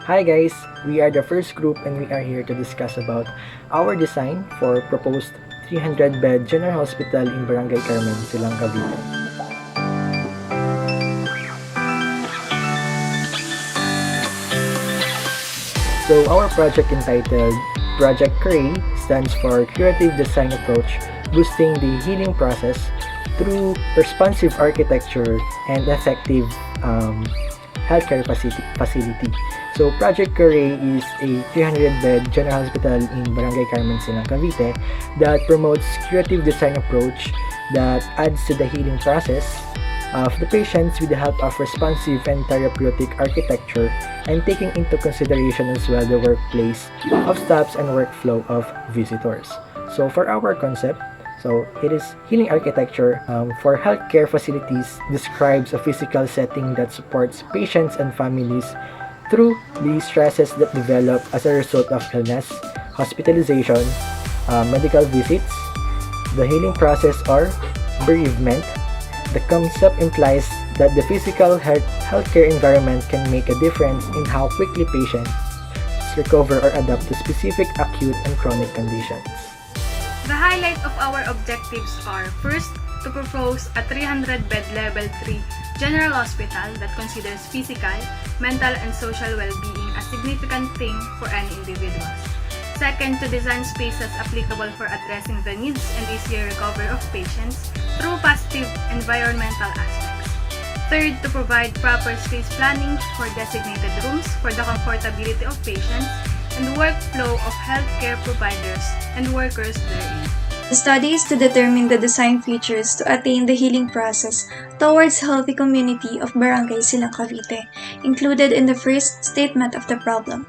Hi guys, we are the first group and we are here to discuss about our design for proposed 300-bed general hospital in Barangay Carmen, Silang, Cavite. So our project entitled Project CRE stands for Creative Design Approach, boosting the healing process through responsive architecture and effective healthcare facility. So Project CRE is a 300-bed general hospital in Barangay Carmen, Silang, Cavite that promotes creative design approach that adds to the healing process of the patients with the help of responsive and therapeutic architecture and taking into consideration as well the workplace of staffs and workflow of visitors. So for our concept, it is healing architecture for healthcare facilities describes a physical setting that supports patients and families through the stresses that develop as a result of illness, hospitalization, medical visits, the healing process or bereavement. The concept implies that the physical healthcare environment can make a difference in how quickly patients recover or adapt to specific acute and chronic conditions. The highlight of our objectives are, first, to propose a 300-bed Level 3 general hospital that considers physical, mental, and social well-being a significant thing for any individuals. Second, to design spaces applicable for addressing the needs and easier recovery of patients through positive environmental aspects. Third, to provide proper space planning for designated rooms for the comfortability of patients and workflow of healthcare providers and workers therein. The study is to determine the design features to attain the healing process towards healthy community of Barangay Silang, Cavite, included in the first statement of the problem.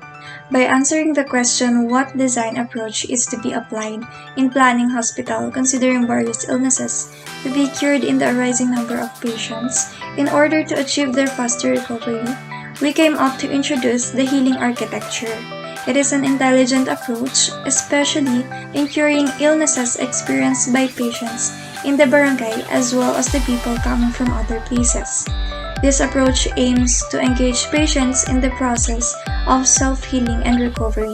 By answering the question what design approach is to be applied in planning hospital considering various illnesses to be cured in the arising number of patients in order to achieve their faster recovery, we came up to introduce the healing architecture. It is an intelligent approach, especially in curing illnesses experienced by patients in the barangay as well as the people coming from other places. This approach aims to engage patients in the process of self-healing and recovery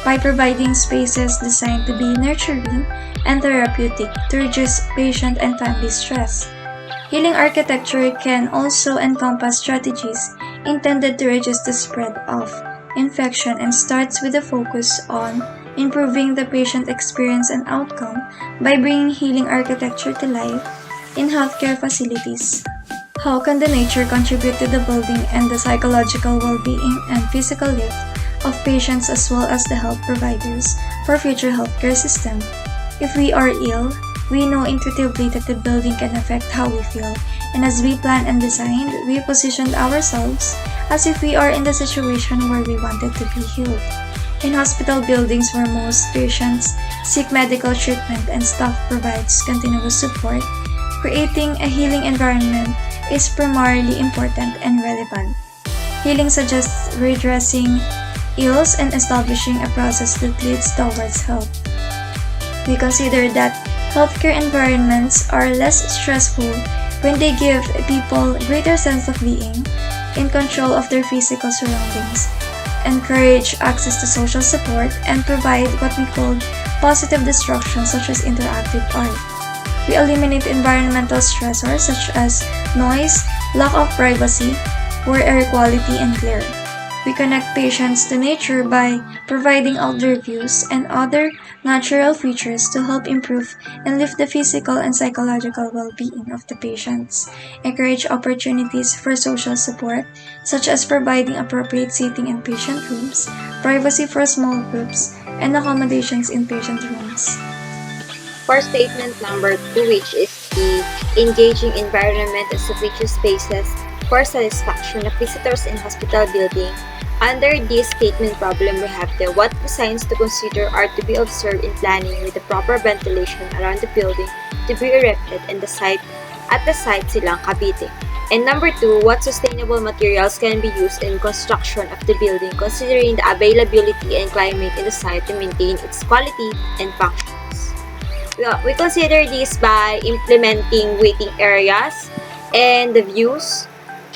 by providing spaces designed to be nurturing and therapeutic to reduce patient and family stress. Healing architecture can also encompass strategies intended to reduce the spread of infection and starts with a focus on improving the patient experience and outcome by bringing healing architecture to life in healthcare facilities. How can the nature contribute to the building and the psychological well-being and physical lift of patients as well as the health providers for future healthcare system? If we are ill, we know intuitively that the building can affect how we feel, and as we planned and designed, we positioned ourselves as if we are in the situation where we wanted to be healed. In hospital buildings where most patients seek medical treatment and staff provides continuous support, creating a healing environment is primarily important and relevant. Healing suggests redressing ills and establishing a process that leads towards health. We consider that healthcare environments are less stressful when they give people greater sense of being in control of their physical surroundings, encourage access to social support, and provide what we call positive distractions such as interactive art. We eliminate environmental stressors such as noise, lack of privacy, poor air quality, and glare. We connect patients to nature by providing outdoor views and other natural features to help improve and lift the physical and psychological well-being of the patients. Encourage opportunities for social support, such as providing appropriate seating in patient rooms, privacy for small groups, and accommodations in patient rooms. For statement number 2, which is the engaging environment and sufficient spaces for satisfaction of visitors in hospital building. Under this statement problem, we have the what signs to consider are to be observed in planning with the proper ventilation around the building to be erected and the site Silang, Cavite. And number 2, what sustainable materials can be used in construction of the building considering the availability and climate in the site to maintain its quality and functions. We consider this by implementing waiting areas and the views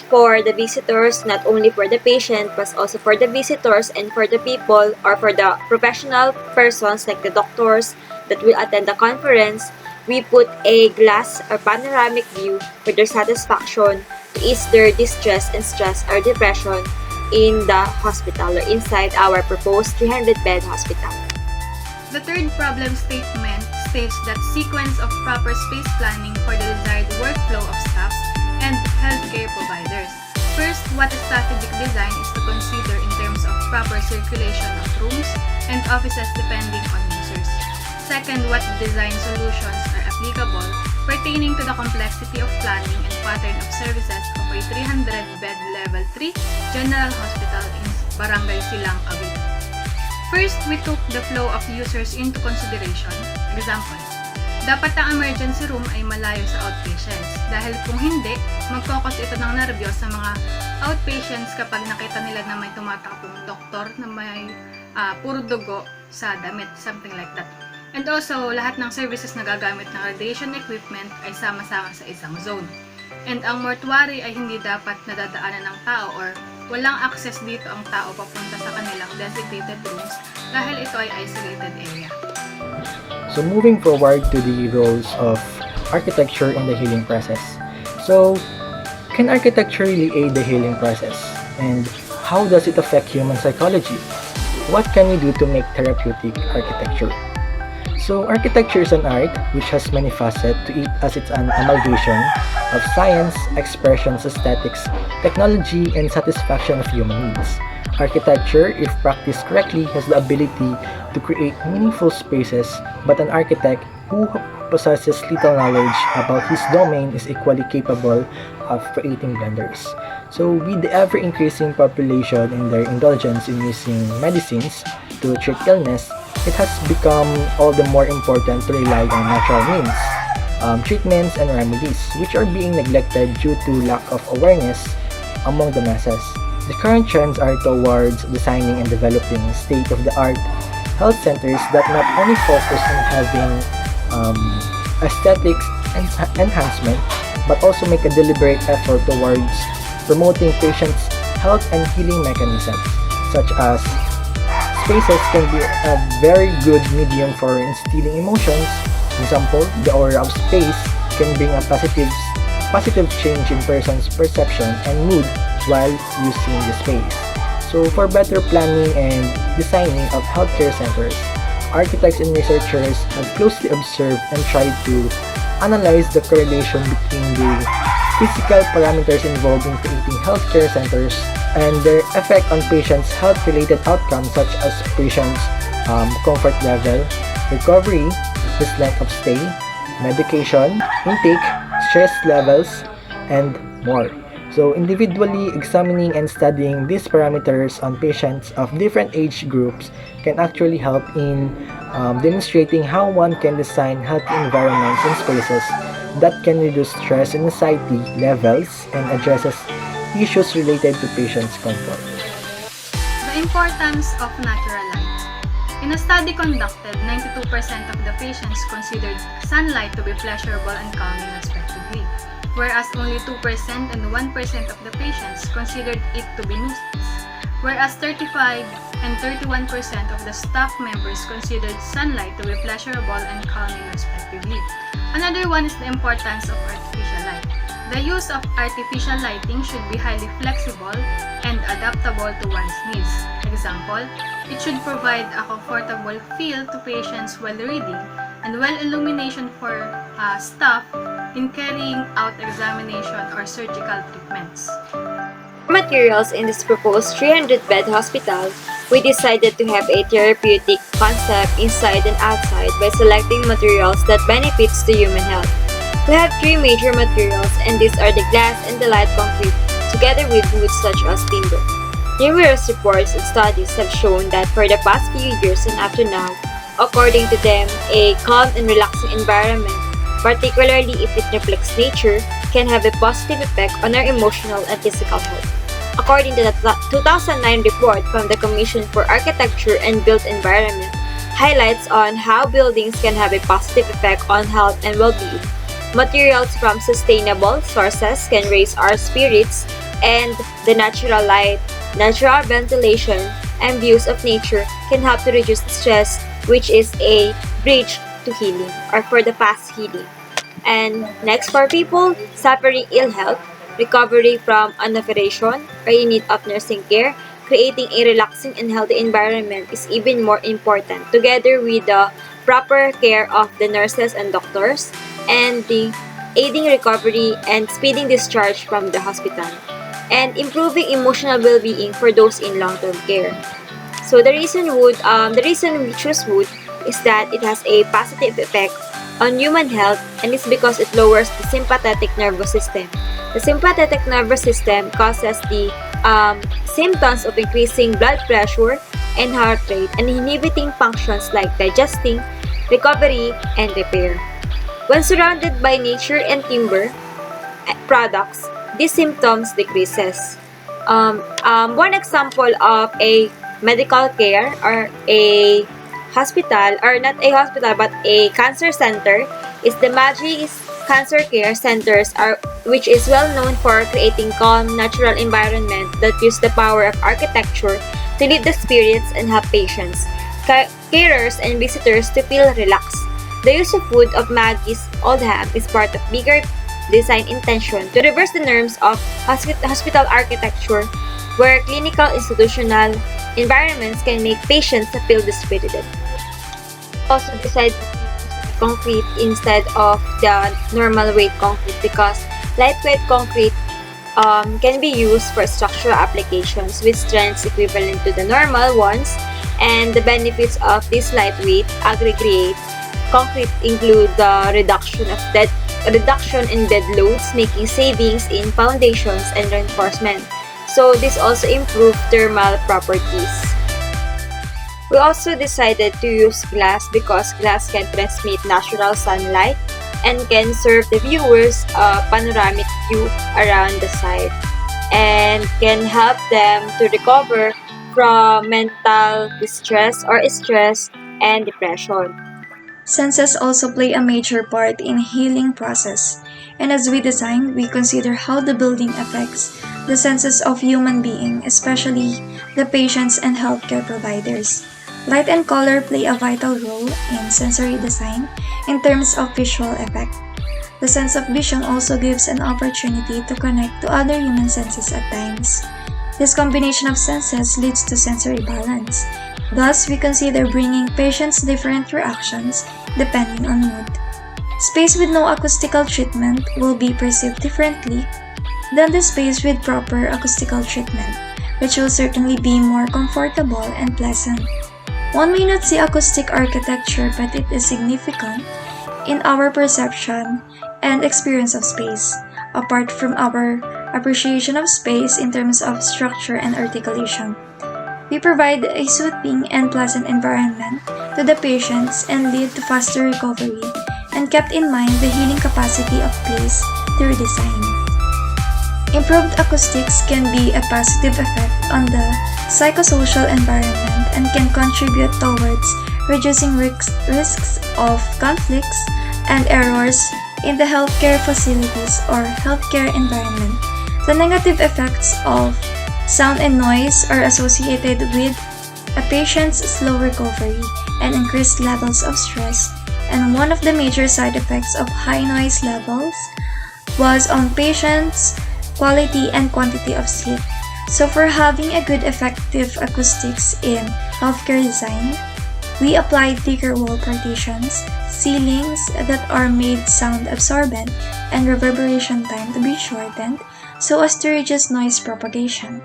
for the visitors, not only for the patient, but also for the visitors and for the people or for the professional persons like the doctors that will attend the conference. We put a glass or panoramic view for their satisfaction to ease their distress and stress or depression in the hospital or inside our proposed 300-bed hospital. The third problem statement states that sequence of proper space planning for the desired workflow of staff and healthcare providers. First, what a strategic design is to consider in terms of proper circulation of rooms and offices depending on users. Second, what design solutions are applicable pertaining to the complexity of planning and pattern of services of a 300-bed Level 3 General Hospital in Barangay Silang, Cavite. First, we took the flow of users into consideration. Example, dapat ang emergency room ay malayo sa outpatients dahil kung hindi, mag-focus ito ng nerbiyos sa mga outpatients kapag nakita nila na may tumatakbong doktor na may puro dugo sa damit, something like that. And also, lahat ng services na gagamit ng radiation equipment ay sama-sama sa isang zone. And ang mortuary ay hindi dapat nadadaanan ng tao or walang access dito ang tao papunta sa kanilang designated rooms dahil ito ay isolated area. So moving forward to the roles of architecture in the healing process. So, can architecture really aid the healing process? And how does it affect human psychology? What can we do to make therapeutic architecture? So, architecture is an art which has many facets to it as it's an amalgamation of science, expressions, aesthetics, technology, and satisfaction of human needs. Architecture, if practiced correctly, has the ability to create meaningful spaces, but an architect who possesses little knowledge about his domain is equally capable of creating blunders. So, with the ever-increasing population and their indulgence in using medicines to treat illness, it has become all the more important to rely on natural means, treatments, and remedies, which are being neglected due to lack of awareness among the masses. The current trends are towards designing and developing state-of-the-art health centers that not only focus on having aesthetics enhancement, but also make a deliberate effort towards promoting patients' health and healing mechanisms, such as spaces can be a very good medium for instilling emotions. Example, the aura of space can bring a positive change in person's perception and mood while using the space. So for better planning and designing of healthcare centers, architects and researchers have closely observed and tried to analyze the correlation between the physical parameters involved in creating healthcare centers and their effect on patients' health-related outcomes such as patients' comfort level, recovery, his length of stay, medication, intake, stress levels, and more. So individually examining and studying these parameters on patients of different age groups can actually help in demonstrating how one can design healthy environments and spaces that can reduce stress and anxiety levels and addresses issues related to patients' comfort. The importance of natural light. In a study conducted, 92% of the patients considered sunlight to be pleasurable and calming respectively, whereas only 2% and 1% of the patients considered it to be nuisance, whereas 35 and 31% of the staff members considered sunlight to be pleasurable and calming respectively. Another one is the importance of artificial light. The use of artificial lighting should be highly flexible and adaptable to one's needs. Example, it should provide a comfortable feel to patients while reading and well illumination for staff in carrying out examination or surgical treatments. Materials in this proposed 300-bed hospital, we decided to have a therapeutic concept inside and outside by selecting materials that benefits the human health. We have three major materials, and these are the glass and the light concrete, together with woods such as timber. Numerous reports and studies have shown that for the past few years and after now, according to them, a calm and relaxing environment, particularly if it reflects nature, can have a positive effect on our emotional and physical health. According to the 2009 report from the Commission for Architecture and Built Environment, highlights on how buildings can have a positive effect on health and well-being. Materials from sustainable sources can raise our spirits, and the natural light, natural ventilation, and views of nature can help to reduce stress, which is a bridge to healing or for the past healing. And next, for people suffering ill health, recovery from an operation, or in need of nursing care, creating a relaxing and healthy environment is even more important, together with the proper care of the nurses and doctors, and the aiding recovery and speeding discharge from the hospital, and improving emotional well-being for those in long-term care. So the reason we choose wood is that it has a positive effect on human health, and it's because it lowers the sympathetic nervous system. The sympathetic nervous system causes the symptoms of increasing blood pressure and heart rate, and inhibiting functions like digesting, recovery, and repair. When surrounded by nature and timber products, these symptoms decreases. One example of a medical care or a hospital, or not a hospital but a cancer center, is the Magi's Cancer Care Centers, which is well known for creating calm, natural environment that use the power of architecture to lift the spirits and help patients, carers, and visitors to feel relaxed. The use of wood of Maggie's Oldham is part of bigger design intention to reverse the norms of hospital architecture, where clinical institutional environments can make patients feel dispirited. Also decided to use concrete instead of the normal weight concrete, because lightweight concrete can be used for structural applications with strengths equivalent to the normal ones, and the benefits of this lightweight aggregate concrete include the reduction in dead loads, making savings in foundations and reinforcement. So this also improves thermal properties. We also decided to use glass because glass can transmit natural sunlight and can serve the viewers a panoramic view around the site, and can help them to recover from mental distress or stress and depression. Senses also play a major part in healing process, and as we design, we consider how the building affects the senses of human being, especially the patients and healthcare providers. Light and color play a vital role in sensory design in terms of visual effect. The sense of vision also gives an opportunity to connect to other human senses at times. This combination of senses leads to sensory balance. Thus, we consider bringing patients different reactions depending on mood. Space with no acoustical treatment will be perceived differently than the space with proper acoustical treatment, which will certainly be more comfortable and pleasant. One may not see acoustic architecture, but it is significant in our perception and experience of space, apart from our appreciation of space in terms of structure and articulation. We provide a soothing and pleasant environment to the patients and lead to faster recovery, and kept in mind the healing capacity of place through design. Improved acoustics can be a positive effect on the psychosocial environment and can contribute towards reducing risks of conflicts and errors in the healthcare facilities or healthcare environment. The negative effects of sound and noise are associated with a patient's slow recovery and increased levels of stress, and one of the major side effects of high noise levels was on patients' quality and quantity of sleep. So for having a good effective acoustics in healthcare design, we applied thicker wall partitions, ceilings that are made sound absorbent, and reverberation time to be shortened so as to reduce noise propagation.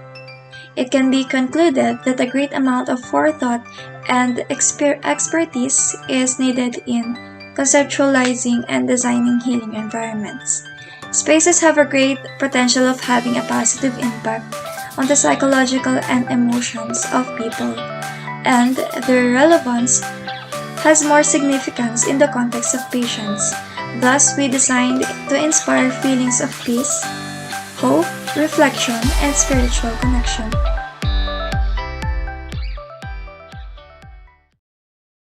It can be concluded that a great amount of forethought and expertise is needed in conceptualizing and designing healing environments. Spaces have a great potential of having a positive impact on the psychological and emotions of people, and their relevance has more significance in the context of patients. Thus, we designed to inspire feelings of peace, hope, reflection, and spiritual connection.